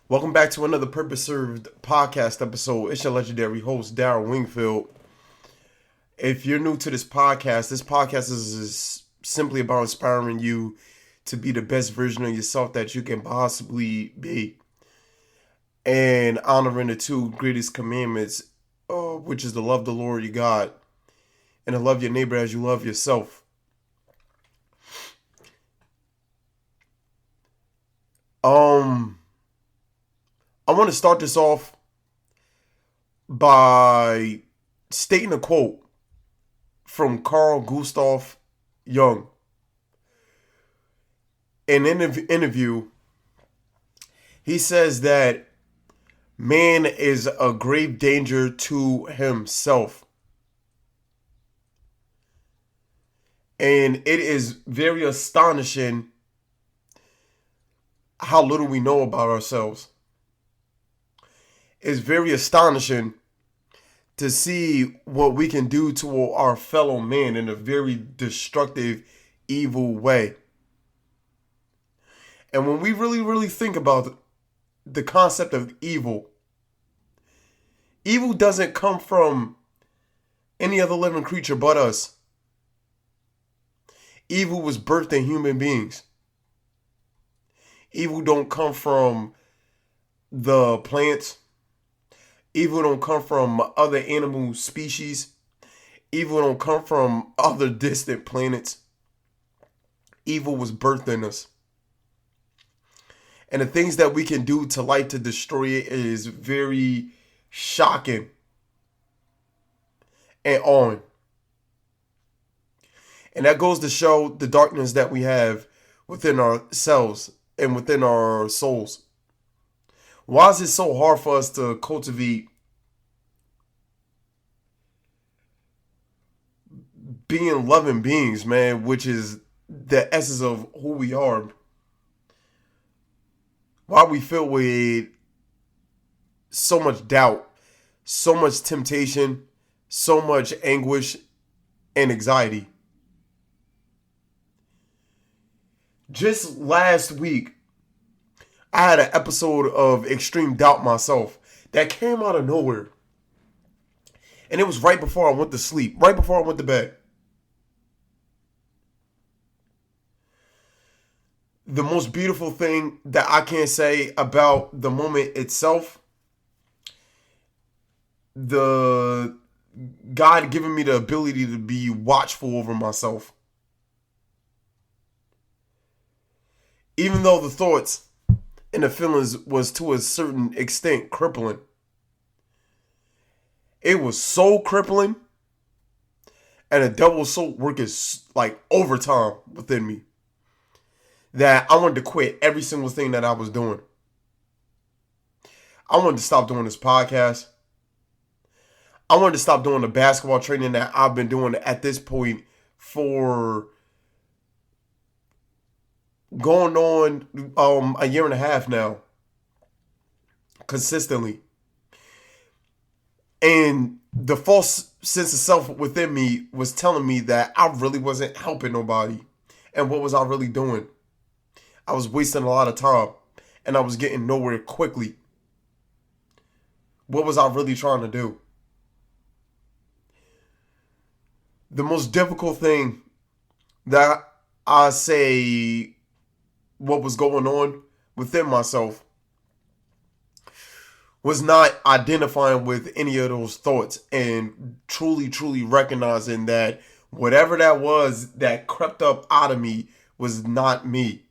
Welcome back to another Purpose Served podcast episode. It's your legendary host, Darryl Wingfield. If you're new to this podcast is simply about inspiring you to be the best version of yourself that you can possibly be and honoring the two greatest commandments, which is to love the Lord your God and to love your neighbor as you love yourself. I want to start this off by stating a quote from Carl Gustav Jung. In an interview, he says that man is a grave danger to himself. And it is very astonishing how little we know about ourselves. It's very astonishing to see what we can do to our fellow man in a very destructive, evil way. And when we really think about the concept of evil, evil doesn't come from any other living creature but us. Evil was birthed in human beings. Evil don't come from the plants. Evil don't come from other animal species. Evil don't come from other distant planets. Evil was birthed in us. And the things that we can do to light to destroy it is very shocking and awing. And that goes to show the darkness that we have within ourselves and within our souls. Why is it so hard for us to cultivate being loving beings, man, which is the essence of who we are? Why we filled with so much doubt, so much temptation, so much anguish and anxiety? Just last week, I had an episode of Extreme Doubt myself that came out of nowhere. And it was right before I went to sleep, right before I went to bed. The most beautiful thing that I can say about the moment itself, the God giving me the ability to be watchful over myself. Even though the thoughts and the feelings was to a certain extent crippling. It was so crippling, and the devil so working like overtime within me that I wanted to quit every single thing that I was doing. I wanted to stop doing this podcast. I wanted to stop doing the basketball training that I've been doing at this point for going on a year and a half now, consistently. And the false sense of self within me was telling me that I really wasn't helping nobody. And what was I really doing? I was wasting a lot of time, and I was getting nowhere quickly. What was I really trying to do? The most difficult thing that I say what was going on within myself was not identifying with any of those thoughts and truly recognizing that whatever that was that crept up out of me was not me.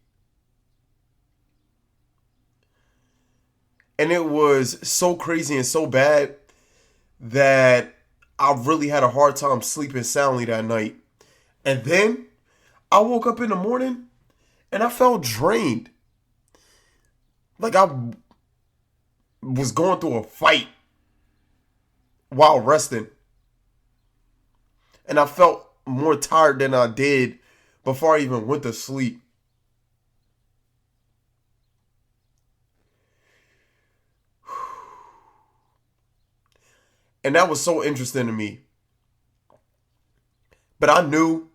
And it was so crazy and so bad that I really had a hard time sleeping soundly that night. And then I woke up in the morning and I felt drained. Like I was going through a fight while resting. And I felt more tired than I did before I even went to sleep. And that was so interesting to me. But I knew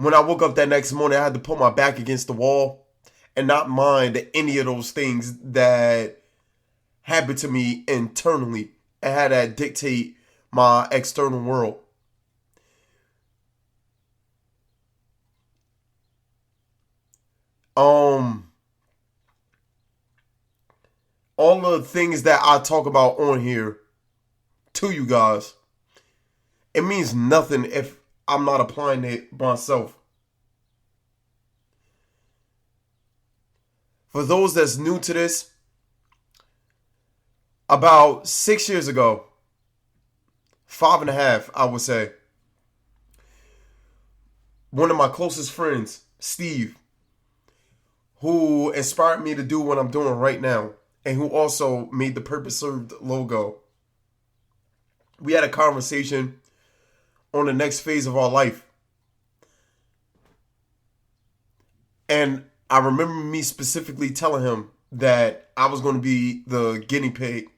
when I woke up that next morning, I had to put my back against the wall and not mind any of those things that happened to me internally and had that dictate my external world. All the things that I talk about on here to you guys, it means nothing if I'm not applying it myself. For those that's new to this, about 6 years ago, 5.5, I would say, one of my closest friends, Steve, who inspired me to do what I'm doing right now, and who also made the Purpose Served logo. We had a conversation on the next phase of our life. And I remember me specifically telling him that I was going to be the guinea pig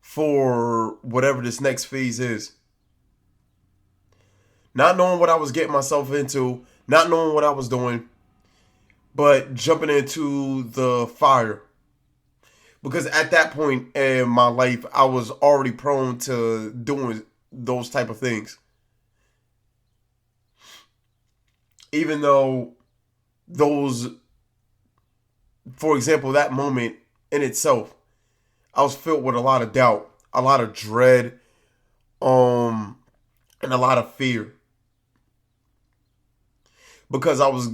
for whatever this next phase is. Not knowing what I was getting myself into, not knowing what I was doing, but jumping into the fire. Because at that point in my life, I was already prone to doing those type of things. Even though those, for example, that moment in itself, I was filled with a lot of doubt, a lot of dread, and a lot of fear. Because I was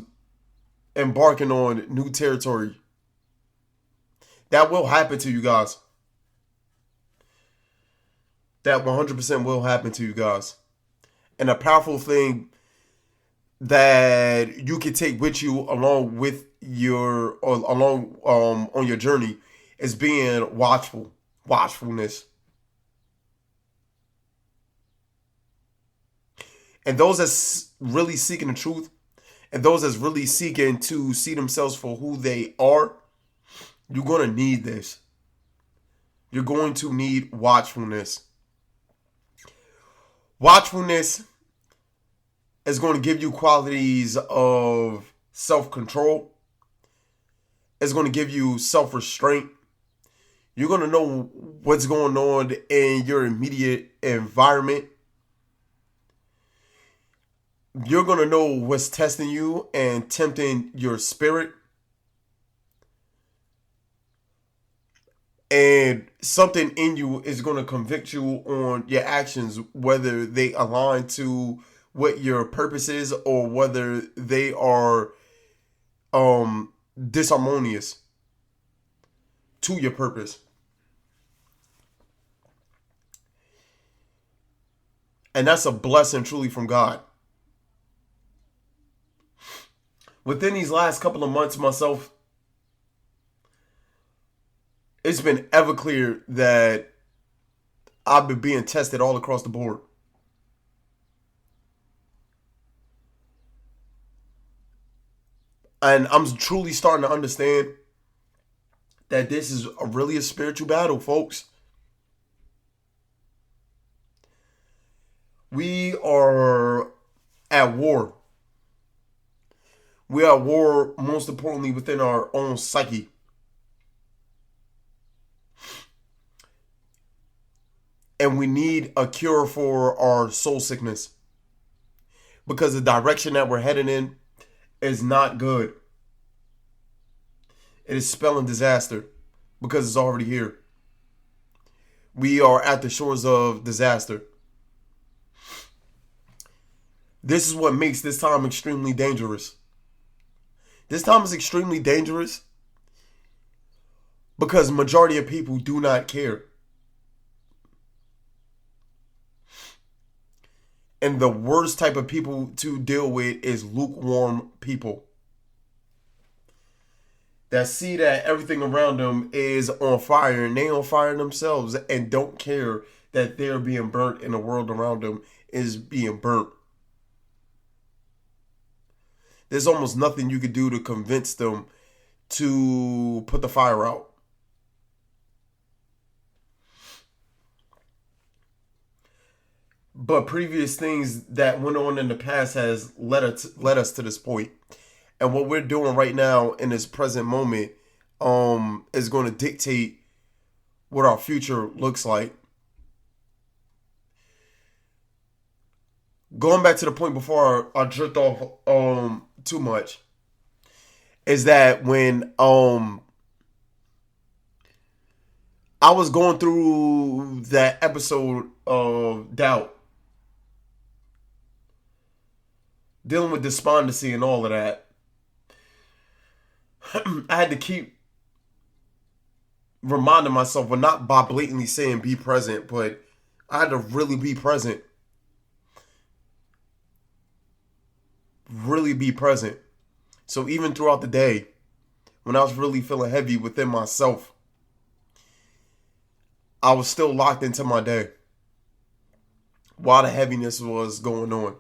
embarking on new territory. That will happen to you guys. That 100% will happen to you guys. And a powerful thing that you can take with you along with your, or along on your journey, is being watchfulness. And those that's really seeking the truth, and those that's really seeking to see themselves for who they are, you're going to need this. You're going to need watchfulness. Watchfulness is going to give you qualities of self-control. It's going to give you self-restraint. You're going to know what's going on in your immediate environment. You're going to know what's testing you and tempting your spirit. And something in you is going to convict you on your actions, whether they align to what your purpose is or whether they are disharmonious to your purpose. And that's a blessing truly from God. Within these last couple of months myself, it's been ever clear that I've been being tested all across the board. And I'm truly starting to understand that this is really a spiritual battle, folks. We are at war. We are at war, most importantly, within our own psyche. And we need a cure for our soul sickness. Because the direction that we're heading in is not good. It is spelling disaster because it's already here. We are at the shores of disaster. This is what makes this time extremely dangerous. This time is extremely dangerous because majority of people do not care. And the worst type of people to deal with is lukewarm people that see that everything around them is on fire and they on fire themselves and don't care that they're being burnt and the world around them is being burnt. There's almost nothing you could do to convince them to put the fire out. But previous things that went on in the past has led us to this point. And what we're doing right now in this present moment is going to dictate what our future looks like. Going back to the point before I drift off too much, is that when I was going through that episode of Doubt, dealing with despondency and all of that, I had to keep reminding myself, well, not by blatantly saying be present, but I had to really be present. Really be present. So even throughout the day, when I was really feeling heavy within myself, I was still locked into my day while the heaviness was going on.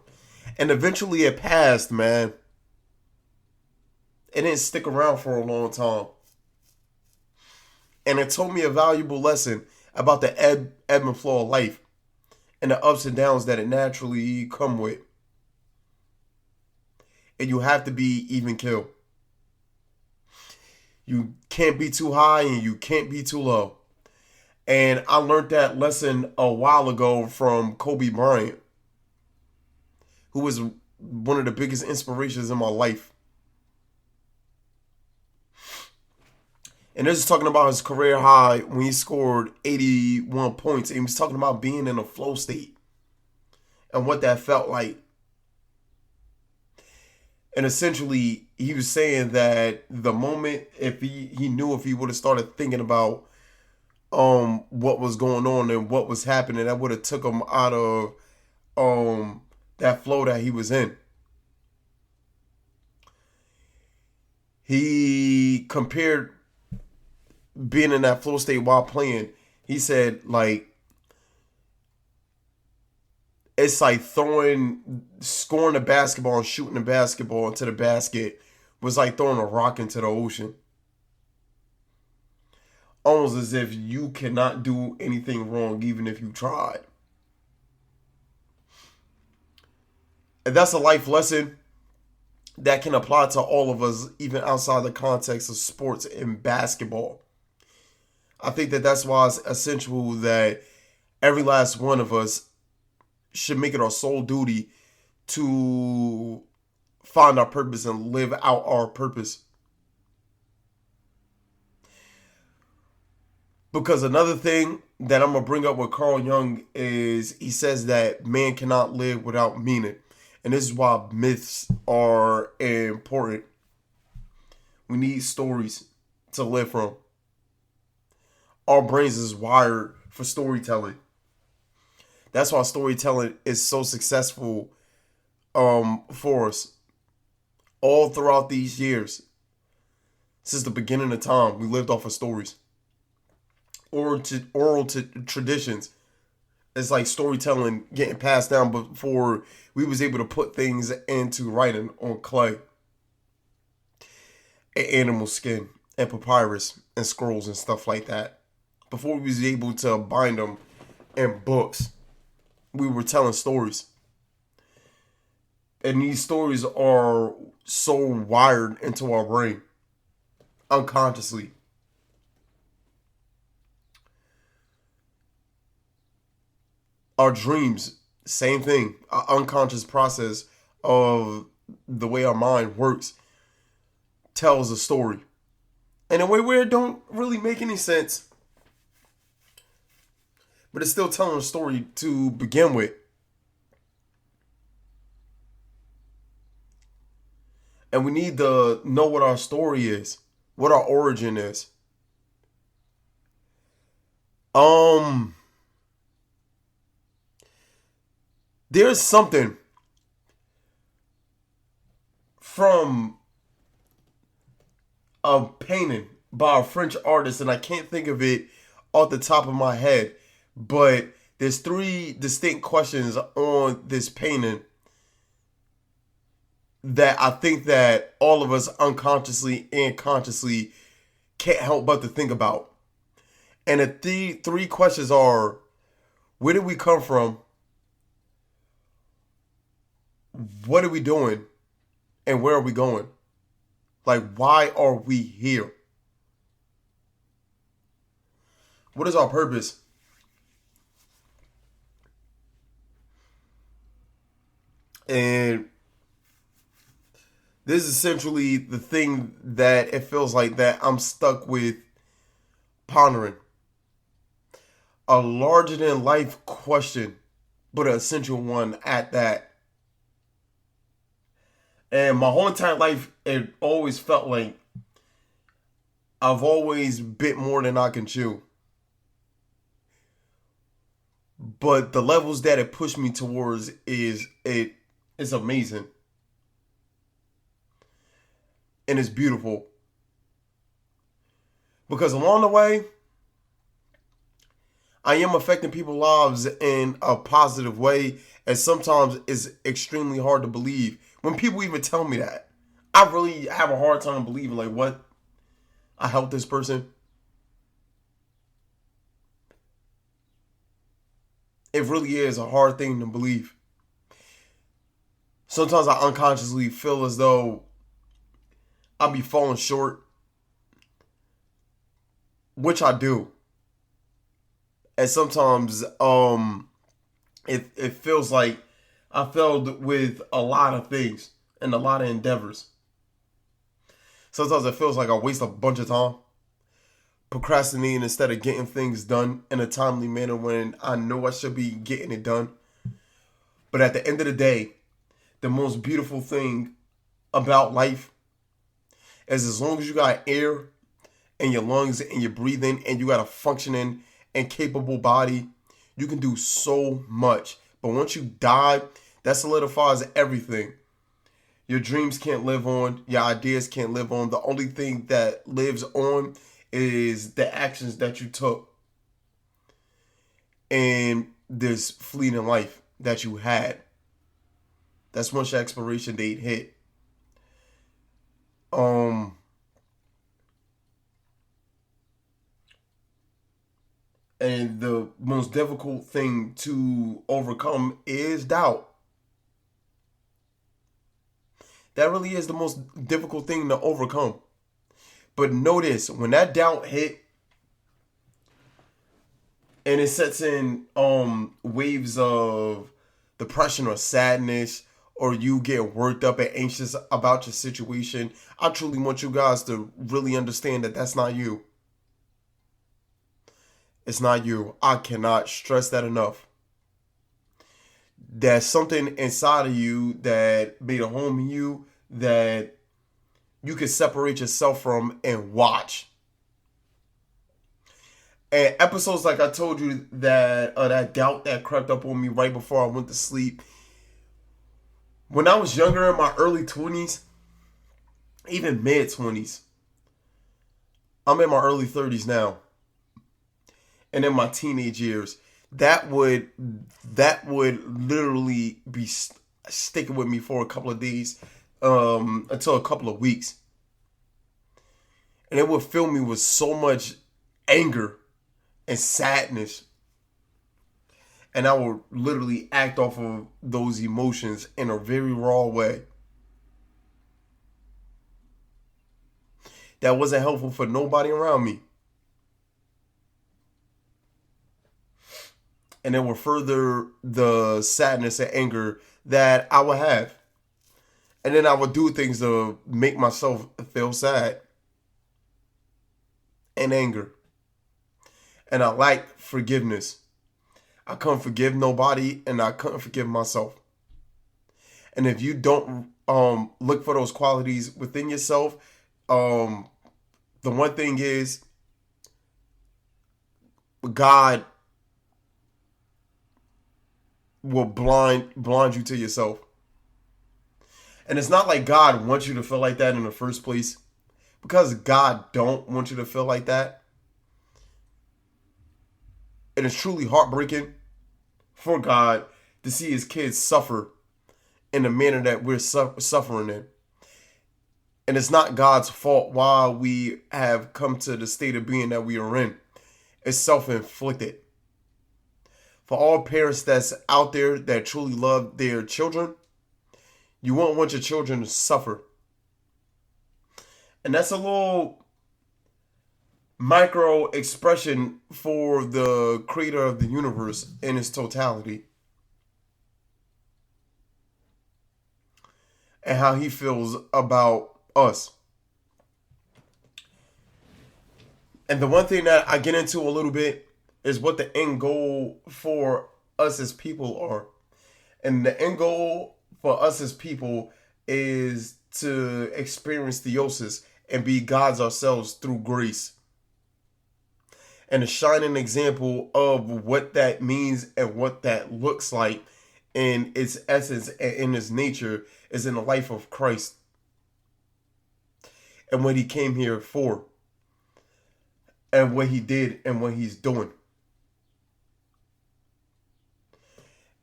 And eventually it passed, man. It didn't stick around for a long time. And it taught me a valuable lesson about the ebb and flow of life and the ups and downs that it naturally come with. And you have to be even keel. You can't be too high and you can't be too low. And I learned that lesson a while ago from Kobe Bryant, who was one of the biggest inspirations in my life. And this is talking about his career high when he scored 81 points. And he was talking about being in a flow state and what that felt like. And essentially, he was saying that the moment, if he knew if he would have started thinking about what was going on and what was happening, that would have took him out of that flow that he was in. He compared being in that flow state while playing. He said, like, it's like scoring a basketball and shooting the basketball into the basket was like throwing a rock into the ocean. Almost as if you cannot do anything wrong even if you tried. And that's a life lesson that can apply to all of us, even outside the context of sports and basketball. I think that that's why it's essential that every last one of us should make it our sole duty to find our purpose and live out our purpose. Because another thing that I'm going to bring up with Carl Jung is he says that man cannot live without meaning. And this is why myths are important. We need stories to live from. Our brains is wired for storytelling. That's why storytelling is so successful for us. All throughout these years, since the beginning of time, we lived off of stories. Oral traditions. It's like storytelling getting passed down before we was able to put things into writing on clay, and animal skin, and papyrus, and scrolls and stuff like that. Before we was able to bind them in books, we were telling stories. And these stories are so wired into our brain, unconsciously. Our dreams, same thing. Our unconscious process of the way our mind works tells a story. In a way where it don't really make any sense. But it's still telling a story to begin with. And we need to know what our story is. What our origin is. There's something from a painting by a French artist, and I can't think of it off the top of my head, but there's 3 distinct questions on this painting that I think that all of us unconsciously and consciously can't help but to think about. And the three questions are, where did we come from? What are we doing? And where are we going? Like, why are we here? What is our purpose? And this is essentially the thing that it feels like that I'm stuck with pondering. A larger than life question, but an essential one at that. And my whole entire life, it always felt like I've always bit more than I can chew. But the levels that it pushed me towards is amazing. And it's beautiful. Because along the way, I am affecting people's lives in a positive way. And sometimes it's extremely hard to believe when people even tell me that. I really have a hard time believing, like, what? I helped this person? It really is a hard thing to believe. Sometimes I unconsciously feel as though I'll be falling short, which I do. And sometimes it feels like I failed with a lot of things and a lot of endeavors. Sometimes it feels like I waste a bunch of time procrastinating instead of getting things done in a timely manner when I know I should be getting it done. But at the end of the day, the most beautiful thing about life is as long as you got air in your lungs and you're breathing and you got a functioning and capable body, you can do so much. But once you die, that solidifies everything. Your dreams can't live on. Your ideas can't live on. The only thing that lives on is the actions that you took and this fleeting life that you had. That's once your expiration date hit. And the most difficult thing to overcome is doubt. That really is the most difficult thing to overcome. But notice when that doubt hit and it sets in waves of depression or sadness, or you get worked up and anxious about your situation, I truly want you guys to really understand that that's not you. It's not you. I cannot stress that enough. There's something inside of you that made a home in you that you can separate yourself from and watch. And episodes like I told you that doubt that crept up on me right before I went to sleep. When I was younger, in my early 20s, even mid 20s, I'm in my early 30s now, and in my teenage years, that would literally be sticking with me for a couple of days, until a couple of weeks, and it would fill me with so much anger and sadness, and I would literally act off of those emotions in a very raw way. That wasn't helpful for nobody around me. And it would further the sadness and anger that I would have. And then I would do things to make myself feel sad and anger. And I lack forgiveness. I couldn't forgive nobody and I couldn't forgive myself. And if you don't look for those qualities within yourself, the one thing is God will blind you to yourself. And it's not like God wants you to feel like that in the first place. Because God don't want you to feel like that. And it's truly heartbreaking for God to see his kids suffer in the manner that we're suffering in. And it's not God's fault why we have come to the state of being that we are in. It's self-inflicted. For all parents that's out there that truly love their children, you won't want your children to suffer. And that's a little micro expression for the creator of the universe in its totality and how he feels about us. And the one thing that I get into a little bit is what the end goal for us as people are. And the end goal for us as people is to experience theosis and be gods ourselves through grace. And a shining example of what that means and what that looks like in its essence and in its nature is in the life of Christ and what he came here for and what he did and what he's doing.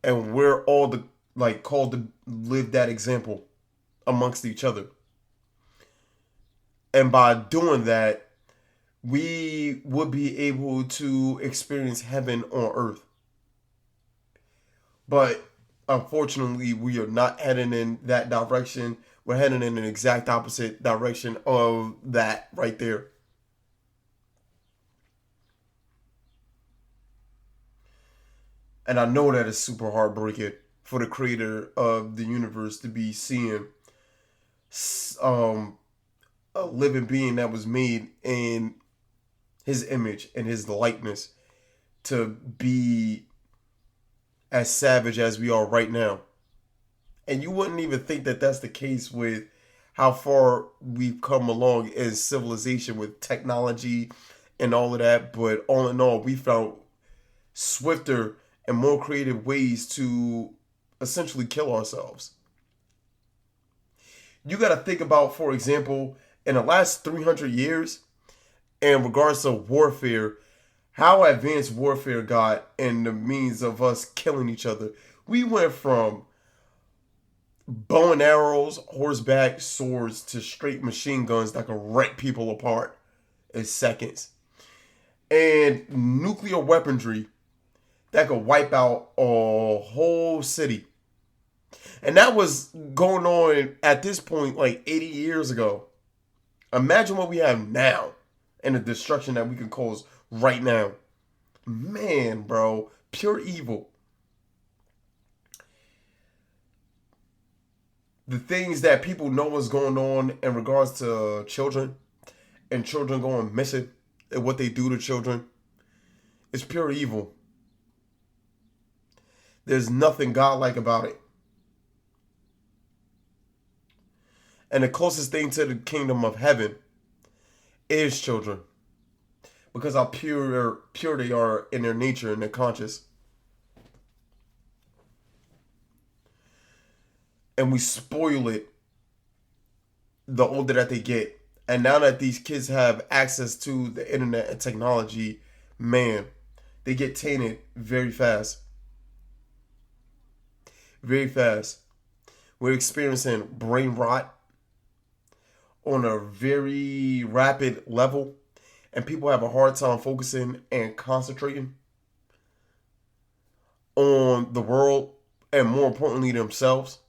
And we're all called to live that example amongst each other. And by doing that, we would be able to experience heaven on earth. But unfortunately, we are not heading in that direction. We're heading in an exact opposite direction of that right there. And I know that it's super heartbreaking for the creator of the universe to be seeing a living being that was made in his image and his likeness to be as savage as we are right now. And you wouldn't even think that that's the case with how far we've come along in civilization with technology and all of that. But all in all, we found swifter and more creative ways to essentially kill ourselves. You got to think about, for example, in the last 300 years, in regards to warfare, how advanced warfare got and the means of us killing each other. We went from bow and arrows, horseback, swords to straight machine guns that could wreck people apart in seconds. And nuclear weaponry that could wipe out a whole city. And that was going on at this point like 80 years ago. Imagine what we have now and the destruction that we can cause right now. Man, bro, pure evil. The things that people know is going on in regards to children and children going missing and what they do to children is pure evil. There's nothing godlike about it. And the closest thing to the kingdom of heaven is children. Because how pure they are in their nature and their conscience. And we spoil it the older that they get. And now that these kids have access to the internet and technology, man, they get tainted very fast. Very fast. We're experiencing brain rot on a very rapid level. And people have a hard time focusing and concentrating on the world and more importantly themselves.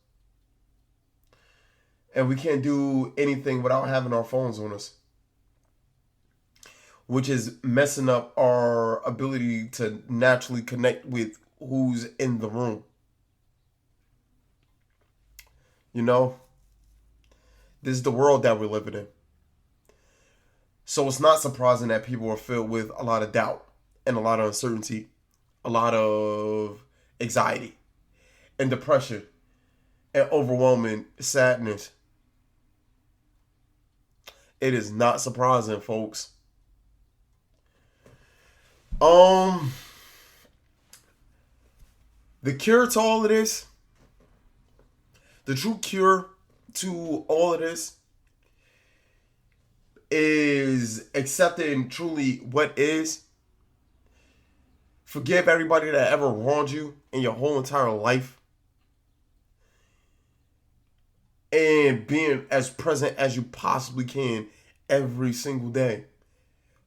And we can't do anything without having our phones on us, which is messing up our ability to naturally connect with who's in the room. You know, this is the world that we're living in. So it's not surprising that people are filled with a lot of doubt and a lot of uncertainty, a lot of anxiety and depression and overwhelming sadness. It is not surprising, folks. The cure to all of this, the true cure to all of this is accepting truly what is. Forgive everybody that ever wronged you in your whole entire life. And being as present as you possibly can every single day.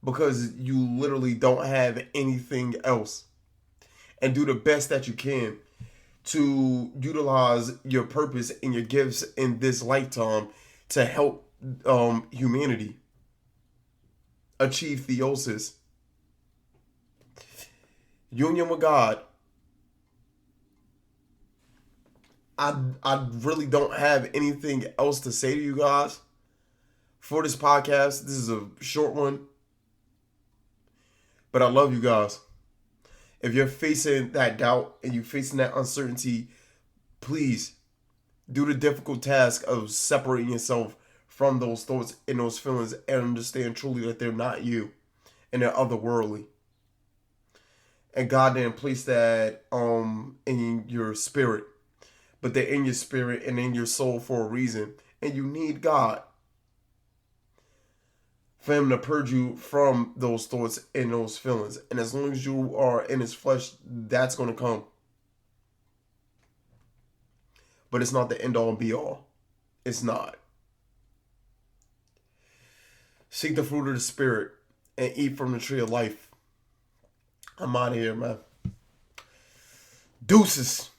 Because you literally don't have anything else. And do the best that you can to utilize your purpose and your gifts in this lifetime to help humanity, achieve theosis, union with God. I really don't have anything else to say to you guys for this podcast. This is a short one, but I love you guys. If you're facing that doubt and you're facing that uncertainty, please do the difficult task of separating yourself from those thoughts and those feelings and understand truly that they're not you and they're otherworldly. And God didn't place that in your spirit, but they're in your spirit and in your soul for a reason. And you need God for him to purge you from those thoughts and those feelings. And as long as you are in his flesh, that's going to come. But it's not the end all and be all. It's not. Seek the fruit of the Spirit and eat from the tree of life. I'm out of here, man. Deuces.